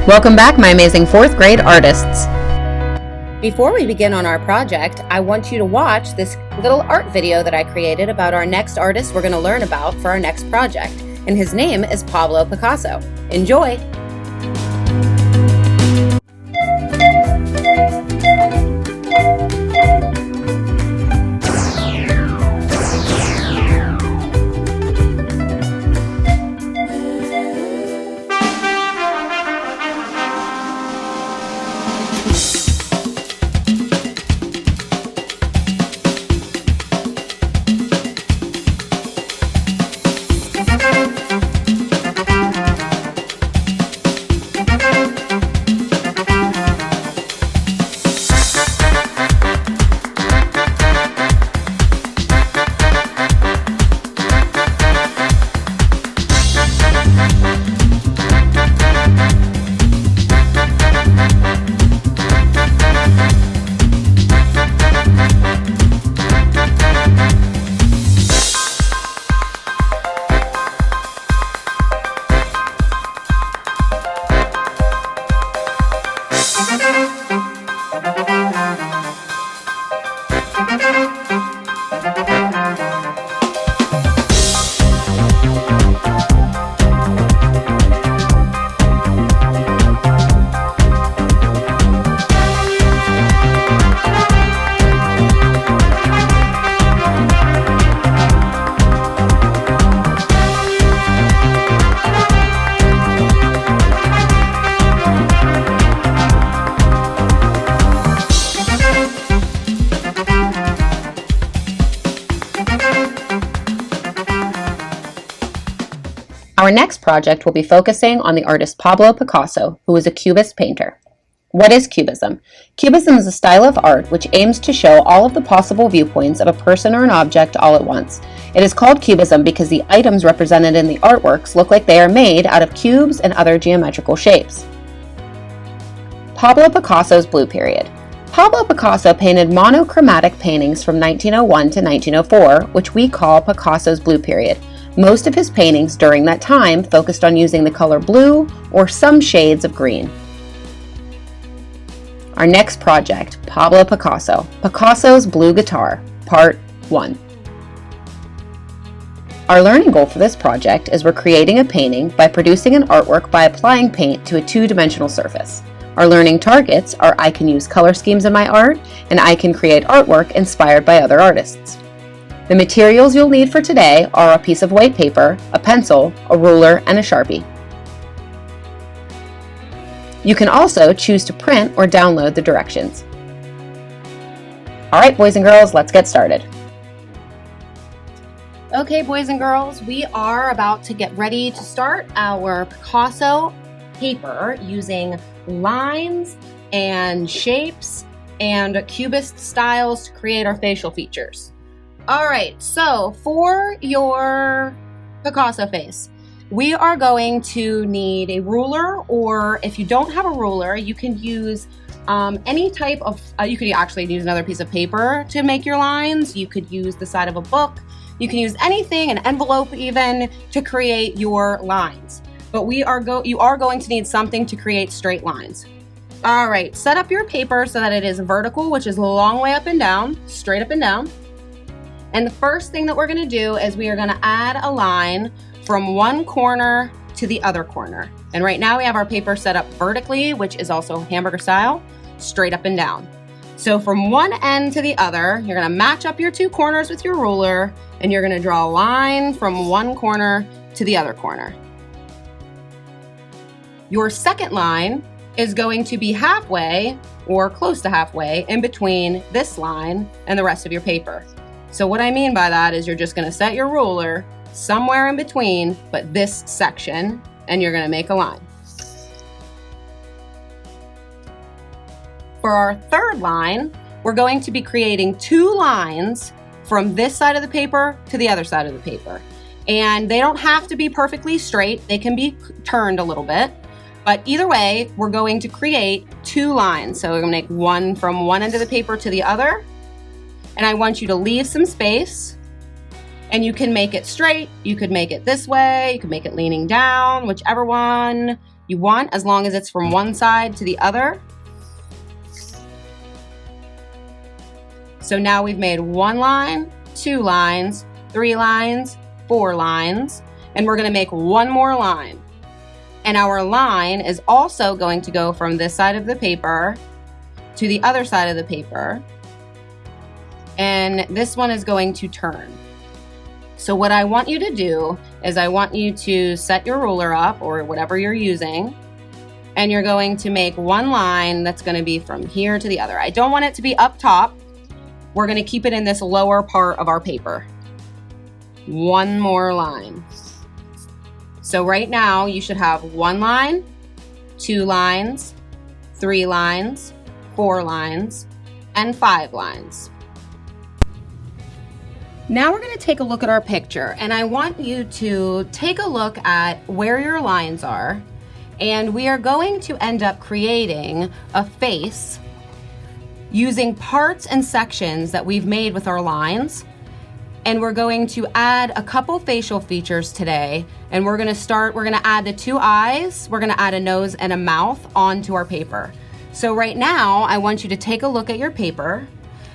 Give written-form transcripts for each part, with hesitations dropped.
Welcome back, my amazing 4th grade artists. Before we begin on our project, I want you to watch this little art video that I created about our next artist we're going to learn about for our next project, and his name is Pablo Picasso. Enjoy! Our next project will be focusing on the artist Pablo Picasso, who was a Cubist painter. What is Cubism? Cubism is a style of art which aims to show all of the possible viewpoints of a person or an object all at once. It is called Cubism because the items represented in the artworks look like they are made out of cubes and other geometrical shapes. Pablo Picasso's Blue Period. Pablo Picasso painted monochromatic paintings from 1901 to 1904, which we call Picasso's Blue Period. Most of his paintings during that time focused on using the color blue or some shades of green. Our next project, Pablo Picasso, Picasso's Blue Guitar, Part 1. Our learning goal for this project is we're creating a painting by producing an artwork by applying paint to a two-dimensional surface. Our learning targets are I can use color schemes in my art, and I can create artwork inspired by other artists. The materials you'll need for today are a piece of white paper, a pencil, a ruler, and a Sharpie. You can also choose to print or download the directions. All right, boys and girls, let's get started. Okay, boys and girls, we are about to get ready to start our Picasso paper using lines and shapes and cubist styles to create our facial features. All right, so for your Picasso face, we are going to need a ruler, or if you don't have a ruler, you can use any type of, you could actually use another piece of paper to make your lines. You could use the side of a book. You can use anything, an envelope even, to create your lines. But you are going to need something to create straight lines. All right, set up your paper so that it is vertical, which is a long way up and down, straight up and down. And the first thing that we're going to do is we are going to add a line from one corner to the other corner. And right now we have our paper set up vertically, which is also hamburger style, straight up and down. So from one end to the other, you're going to match up your two corners with your ruler, and you're going to draw a line from one corner to the other corner. Your second line is going to be halfway or close to halfway in between this line and the rest of your paper. So what I mean by that is you're just going to set your ruler somewhere in between, but this section, and you're going to make a line. For our third line, we're going to be creating two lines from this side of the paper to the other side of the paper. And they don't have to be perfectly straight. They can be turned a little bit. But either way, we're going to create two lines. So we're going to make one from one end of the paper to the other. And I want you to leave some space, and you can make it straight. You could make it this way. You could make it leaning down, whichever one you want, as long as it's from one side to the other. So now we've made 1 line, 2 lines, 3 lines, 4 lines, and we're gonna make 1 more line. And our line is also going to go from this side of the paper to the other side of the paper. And this one is going to turn. So what I want you to do is I want you to set your ruler up or whatever you're using, and you're going to make 1 line that's going to be from here to the other. I don't want it to be up top. We're going to keep it in this lower part of our paper. 1 more line. So right now you should have 1 line, 2 lines, 3 lines, 4 lines, and 5 lines. Now we're going to take a look at our picture, and I want you to take a look at where your lines are, and we are going to end up creating a face using parts and sections that we've made with our lines. And we're going to add a couple facial features today, and we're going to add the 2 eyes, we're going to add a nose and a mouth onto our paper. So right now I want you to take a look at your paper,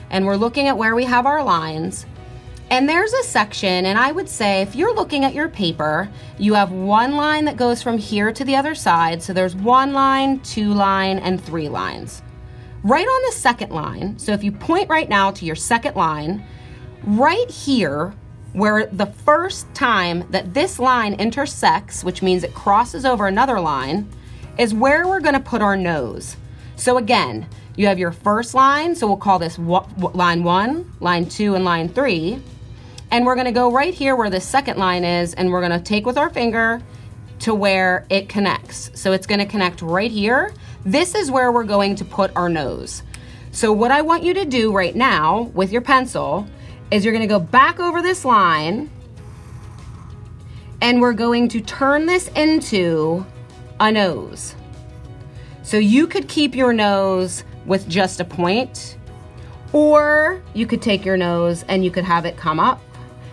and we're looking at where we have our lines. And there's a section, and I would say if you're looking at your paper, you have 1 line that goes from here to the other side. So there's 1 line, 2 line, and 3 lines. Right on the second line, so if you point right now to your second line, right here, where the first time that this line intersects, which means it crosses over another line, is where we're gonna put our nose. So again, you have your first line, so we'll call this line 1, line 2, and line 3. And we're gonna go right here where the second line is, and we're gonna take with our finger to where it connects. So it's gonna connect right here. This is where we're going to put our nose. So what I want you to do right now with your pencil is you're gonna go back over this line, and we're going to turn this into a nose. So you could keep your nose with just a point, or you could take your nose and you could have it come up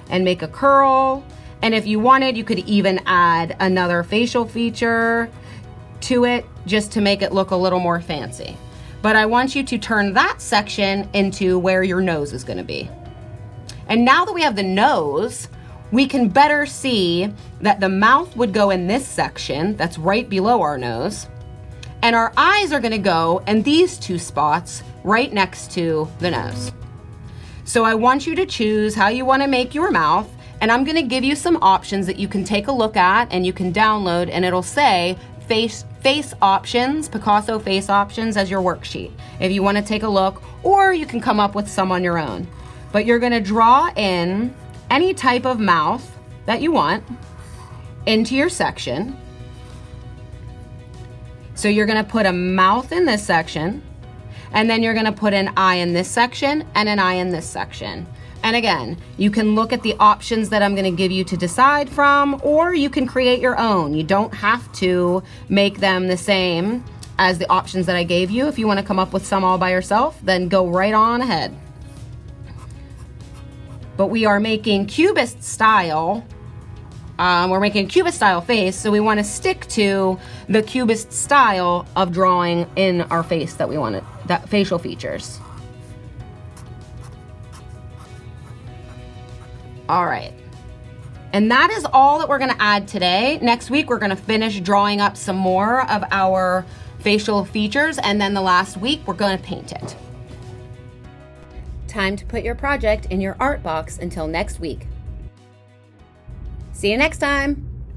and make a curl. And if you wanted, you could even add another facial feature to it just to make it look a little more fancy. But I want you to turn that section into where your nose is gonna be. And now that we have the nose, we can better see that the mouth would go in this section that's right below our nose, and our eyes are gonna go in these 2 spots right next to the nose. So I want you to choose how you wanna make your mouth, and I'm gonna give you some options that you can take a look at and you can download, and it'll say face options, Picasso face options as your worksheet if you wanna take a look, or you can come up with some on your own. But you're gonna draw in any type of mouth that you want into your section. So you're gonna put a mouth in this section, and then you're gonna put an eye in this section and an eye in this section. And again, you can look at the options that I'm gonna give you to decide from, or you can create your own. You don't have to make them the same as the options that I gave you. If you wanna come up with some all by yourself, then go right on ahead. But we are making cubist style. We're making a cubist style face, so we want to stick to the cubist style of drawing in our face that we wanted, that facial features. All right. And that is all that we're going to add today. Next week, we're going to finish drawing up some more of our facial features, and then the last week, we're going to paint it. Time to put your project in your art box until next week. See you next time.